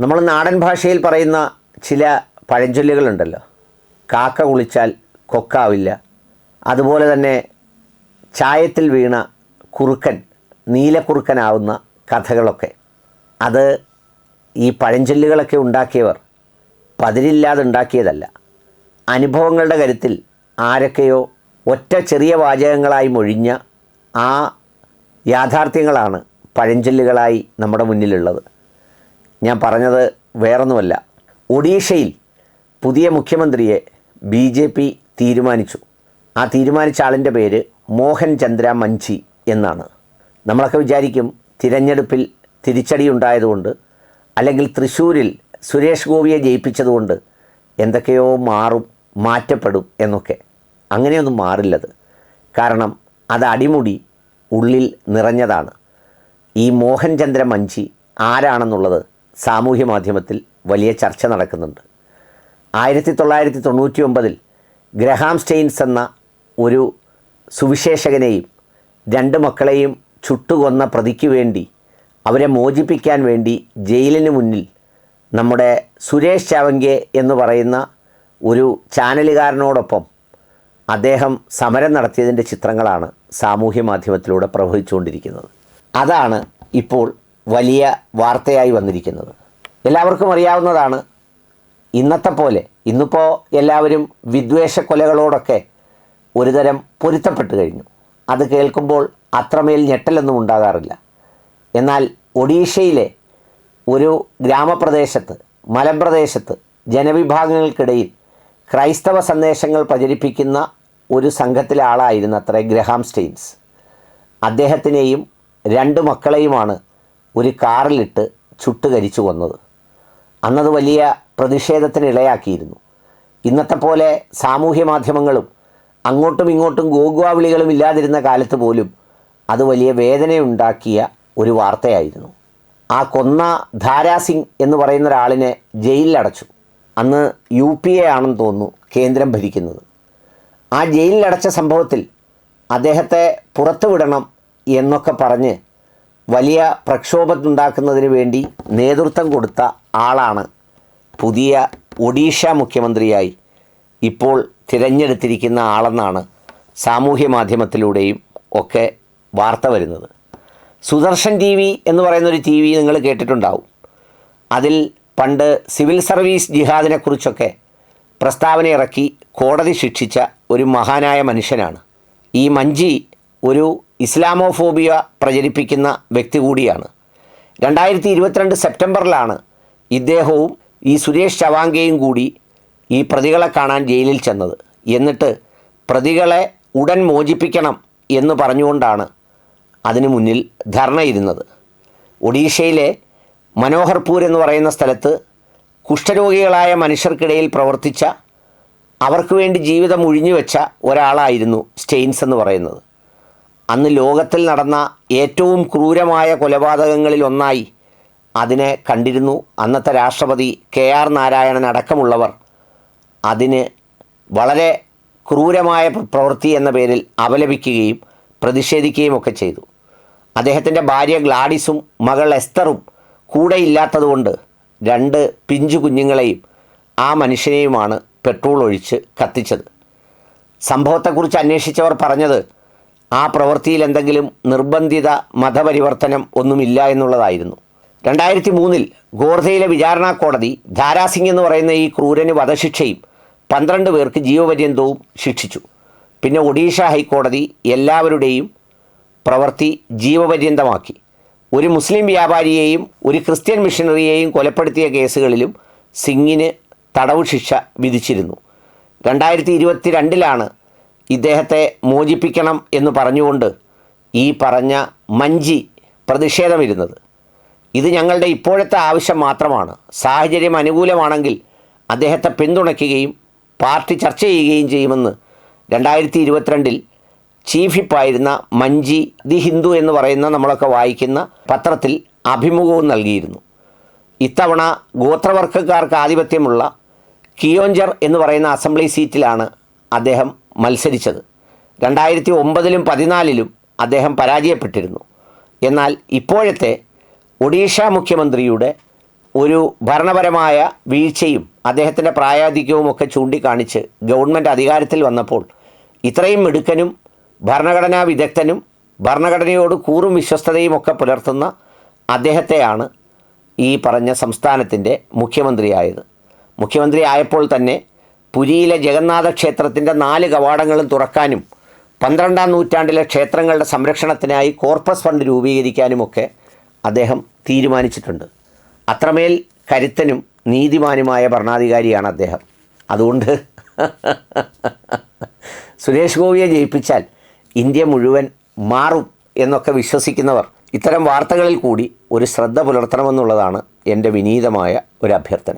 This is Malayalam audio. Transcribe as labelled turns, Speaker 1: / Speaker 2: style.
Speaker 1: നമ്മൾ നാടൻ ഭാഷയിൽ പറയുന്ന ചില പഴഞ്ചൊല്ലുകളുണ്ടല്ലോ. കാക്ക കുളിച്ചാൽ കൊക്കാവില്ല, അതുപോലെ തന്നെ ചായത്തിൽ വീണ കുറുക്കൻ നീലക്കുറുക്കനാവുന്ന കഥകളൊക്കെ. അത് ഈ പഴഞ്ചൊല്ലുകളൊക്കെ ഉണ്ടാക്കിയവർ പതിരില്ലാതെ ഉണ്ടാക്കിയതല്ല. അനുഭവങ്ങളുടെ കരുത്തിൽ ആരൊക്കെയോ ഒറ്റ ചെറിയ വാചകങ്ങളായി മൊഴിഞ്ഞ ആ യാഥാർത്ഥ്യങ്ങളാണ് പഴഞ്ചൊല്ലുകളായി നമ്മുടെ മുന്നിലുള്ളത്. ഞാൻ പറഞ്ഞത് വേറൊന്നുമല്ല. ഒഡീഷയിൽ പുതിയ മുഖ്യമന്ത്രിയെ BJP തീരുമാനിച്ചു. ആ തീരുമാനിച്ച ആളിൻ്റെ പേര് മോഹൻ ചന്ദ്ര മഞ്ചി എന്നാണ്. നമ്മളൊക്കെ വിചാരിക്കും തിരഞ്ഞെടുപ്പിൽ തിരിച്ചടി ഉണ്ടായതുകൊണ്ട്, അല്ലെങ്കിൽ തൃശ്ശൂരിൽ സുരേഷ് ഗോപിയെ ജയിപ്പിച്ചതുകൊണ്ട് എന്തൊക്കെയോ മാറും, മാറ്റപ്പെടും എന്നൊക്കെ. അങ്ങനെയൊന്നും മാറില്ലത്. കാരണം അത് അടിമുടി ഉള്ളിൽ നിറഞ്ഞതാണ്. ഈ മോഹൻ ചന്ദ്ര മഞ്ചി ആരാണെന്നുള്ളത് സാമൂഹ്യ മാധ്യമത്തിൽ വലിയ ചർച്ച നടക്കുന്നുണ്ട്. 1999 ഗ്രഹാം സ്റ്റെയിൻസ് എന്ന ഒരു സുവിശേഷകനെയും 2 മക്കളെയും ചുട്ടുകൊന്ന പ്രതിക്ക് വേണ്ടി, അവരെ മോചിപ്പിക്കാൻ വേണ്ടി ജയിലിന് മുന്നിൽ നമ്മുടെ സുരേഷ് ചാവങ്കെ എന്ന് പറയുന്ന ഒരു ചാനലുകാരനോടൊപ്പം അദ്ദേഹം സമരം നടത്തിയതിൻ്റെ ചിത്രങ്ങളാണ് സാമൂഹ്യ മാധ്യമത്തിലൂടെ പ്രവഹിച്ചുകൊണ്ടിരിക്കുന്നത്. അതാണ് ഇപ്പോൾ വലിയ വാർത്തയായി വന്നിരിക്കുന്നത്. എല്ലാവർക്കും അറിയാവുന്നതാണ്. ഇന്നത്തെ പോലെ ഇന്നിപ്പോൾ എല്ലാവരും വിദ്വേഷ കൊലകളോടൊക്കെ ഒരുതരം പൊരുത്തപ്പെട്ട് കഴിഞ്ഞു. അത് കേൾക്കുമ്പോൾ അത്രമേൽ ഞെട്ടലൊന്നും ഉണ്ടാകാറില്ല. എന്നാൽ ഒഡീഷയിലെ ഒരു ഗ്രാമപ്രദേശത്ത്, മലമ്പ്രദേശത്ത് ജനവിഭാഗങ്ങൾക്കിടയിൽ ക്രൈസ്തവ സന്ദേശങ്ങൾ പ്രചരിപ്പിക്കുന്ന ഒരു സംഘത്തിലെ ആളായിരുന്നു അത്രേ ഗ്രഹാം സ്റ്റെയിൻസ്. അദ്ദേഹത്തിനെയും 2 മക്കളെയുമാണ് ഒരു കാറിലിട്ട് ചുട്ടുകരിച്ചു കൊന്നത്. അന്നത് വലിയ പ്രതിഷേധത്തിന് ഇടയാക്കിയിരുന്നു. ഇന്നത്തെ പോലെ സാമൂഹ്യ മാധ്യമങ്ങളും അങ്ങോട്ടും ഇങ്ങോട്ടും ഗോഗ്വാവിളികളും ഇല്ലാതിരുന്ന കാലത്ത് പോലും അത് വലിയ വേദനയുണ്ടാക്കിയ ഒരു വാർത്തയായിരുന്നു. ആ കൊന്ന ധാരാസിംഗ് എന്ന് പറയുന്ന ഒരാളിനെ ജയിലിലടച്ചു. അന്ന് UPA ആണെന്ന് തോന്നുന്നു കേന്ദ്രം ഭരിക്കുന്നത്. ആ ജയിലിലടച്ച സംഭവത്തിൽ അദ്ദേഹത്തെ പുറത്തുവിടണം എന്നൊക്കെ പറഞ്ഞ് വലിയ പ്രക്ഷോഭമുണ്ടാക്കുന്നതിന് വേണ്ടി നേതൃത്വം കൊടുത്ത ആളാണ് പുതിയ ഒഡീഷ മുഖ്യമന്ത്രിയായി ഇപ്പോൾ തിരഞ്ഞെടുത്തിരിക്കുന്ന ആളെന്നാണ് സാമൂഹ്യ മാധ്യമത്തിലൂടെയും ഒക്കെ വാർത്ത വരുന്നത്. സുദർശൻ TV എന്ന് പറയുന്നൊരു TV നിങ്ങൾ കേട്ടിട്ടുണ്ടാവും. അതിൽ പണ്ട് സിവിൽ സർവീസ് ജിഹാദിനെക്കുറിച്ചൊക്കെ പ്രസ്താവന ഇറക്കി കോടതി ശിക്ഷിച്ച ഒരു മഹാനായ മനുഷ്യനാണ്. ഈ മഞ്ചി ഒരു ഇസ്ലാമോഫോബിയ പ്രചരിപ്പിക്കുന്ന വ്യക്തി കൂടിയാണ്. 2022 സെപ്റ്റംബറിലാണ് ഇദ്ദേഹവും ഈ സുരേഷ് ചവാങ്കയും കൂടി ഈ പ്രതികളെ കാണാൻ ജയിലിൽ ചെന്നത്. എന്നിട്ട് പ്രതികളെ ഉടൻ മോചിപ്പിക്കണം എന്ന് പറഞ്ഞുകൊണ്ടാണ് അതിനു മുന്നിൽ ധർണയിരുന്നത്. ഒഡീഷയിലെ മനോഹർപൂർ എന്ന് പറയുന്ന സ്ഥലത്ത് കുഷ്ഠരോഗികളായ മനുഷ്യർക്കിടയിൽ പ്രവർത്തിച്ച, അവർക്ക് വേണ്ടി ജീവിതം ഒഴിഞ്ഞുവെച്ച ഒരാളായിരുന്നു സ്റ്റെയിൻസ് എന്ന് പറയുന്നത്. അന്ന് ലോകത്തിൽ നടന്ന ഏറ്റവും ക്രൂരമായ കൊലപാതകങ്ങളിൽ ഒന്നായി അതിനെ കണ്ടിരുന്നു. അന്നത്തെ രാഷ്ട്രപതി KR നാരായണൻ അടക്കമുള്ളവർ അതിന് വളരെ ക്രൂരമായ പ്രവൃത്തി എന്ന പേരിൽ അപലപിക്കുകയും പ്രതിഷേധിക്കുകയും ഒക്കെ ചെയ്തു. അദ്ദേഹത്തിൻ്റെ ഭാര്യ ഗ്ലാഡിസും മകൾ എസ്തറും കൂടെ ഇല്ലാത്തതുകൊണ്ട് 2 പിഞ്ചു കുഞ്ഞുങ്ങളെയും ആ മനുഷ്യനെയുമാണ് പെട്രോൾ ഒഴിച്ച് കത്തിച്ചത്. സംഭവത്തെക്കുറിച്ച് അന്വേഷിച്ചവർ പറഞ്ഞത് ആ പ്രവൃത്തിയിൽ എന്തെങ്കിലും നിർബന്ധിത മതപരിവർത്തനം ഒന്നുമില്ല എന്നുള്ളതായിരുന്നു. 2003 ഗോർധയിലെ വിചാരണ കോടതി ധാരാസിംഗ് എന്ന് പറയുന്ന ഈ ക്രൂരന് വധശിക്ഷയും 12 പേർക്ക് ജീവപര്യന്തവും ശിക്ഷിച്ചു. പിന്നെ ഒഡീഷ ഹൈക്കോടതി എല്ലാവരുടെയും പ്രവൃത്തി ജീവപര്യന്തമാക്കി. ഒരു മുസ്ലിം വ്യാപാരിയെയും ഒരു ക്രിസ്ത്യൻ മിഷണറിയെയും കൊലപ്പെടുത്തിയ കേസുകളിലും സിംഗിന് തടവ് ശിക്ഷ വിധിച്ചിരുന്നു. 2022 ഇദ്ദേഹത്തെ മോചിപ്പിക്കണം എന്ന് പറഞ്ഞുകൊണ്ട് ഈ പറഞ്ഞ മഞ്ചി പ്രതിഷേധമിരുന്നത്. ഇത് ഞങ്ങളുടെ ഇപ്പോഴത്തെ ആവശ്യം മാത്രമാണ്. സാഹചര്യം അനുകൂലമാണെങ്കിൽ അദ്ദേഹത്തെ പിന്തുണയ്ക്കുകയും പാർട്ടി ചർച്ച ചെയ്യുകയും ചെയ്യുമെന്ന് 2022 ചീഫ് വിപ്പായിരുന്ന മഞ്ചി ദി ഹിന്ദു എന്ന് പറയുന്ന നമ്മളൊക്കെ വായിക്കുന്ന പത്രത്തിൽ അഭിമുഖവും നൽകിയിരുന്നു. ഇത്തവണ ഗോത്രവർഗക്കാർക്ക് ആധിപത്യമുള്ള കിയോഞ്ചർ എന്ന് പറയുന്ന അസംബ്ലി സീറ്റിലാണ് അദ്ദേഹം മത്സരിച്ചത്. 2009 14 അദ്ദേഹം പരാജയപ്പെട്ടിരുന്നു. എന്നാൽ ഇപ്പോഴത്തെ ഒഡീഷ മുഖ്യമന്ത്രിയുടെ ഒരു ഭരണപരമായ വീഴ്ചയും അദ്ദേഹത്തിൻ്റെ പ്രായാധിക്യവും ഒക്കെ ചൂണ്ടിക്കാണിച്ച് ഗവൺമെൻറ് അധികാരത്തിൽ വന്നപ്പോൾ ഇത്രയും മിടുക്കനും ഭരണഘടനാ വിദഗ്ധനും ഭരണഘടനയോട് കൂറും വിശ്വസ്തതയും ഒക്കെ പുലർത്തുന്ന അദ്ദേഹത്തെയാണ് ഈ പറഞ്ഞ സംസ്ഥാനത്തിൻ്റെ മുഖ്യമന്ത്രിയായത്. മുഖ്യമന്ത്രി ആയപ്പോൾ തന്നെ പുരിയിലെ ജഗന്നാഥ ക്ഷേത്രത്തിൻ്റെ 4 കവാടങ്ങളും തുറക്കാനും 12-ാം നൂറ്റാണ്ടിലെ ക്ഷേത്രങ്ങളുടെ സംരക്ഷണത്തിനായി കോർപ്പസ് ഫണ്ട് രൂപീകരിക്കാനുമൊക്കെ അദ്ദേഹം തീരുമാനിച്ചിട്ടുണ്ട്. അത്രമേൽ കരുത്തനും നീതിമാനുമായ ഭരണാധികാരിയാണ് അദ്ദേഹം. അതുകൊണ്ട് സുരേഷ് ഗോപിയെ ജയിപ്പിച്ചാൽ ഇന്ത്യ മുഴുവൻ മാറും എന്നൊക്കെ വിശ്വസിക്കുന്നവർ ഇത്തരം വാർത്തകളിൽ കൂടി ഒരു ശ്രദ്ധ പുലർത്തണമെന്നുള്ളതാണ് എൻ്റെ വിനീതമായ ഒരു അഭ്യർത്ഥന.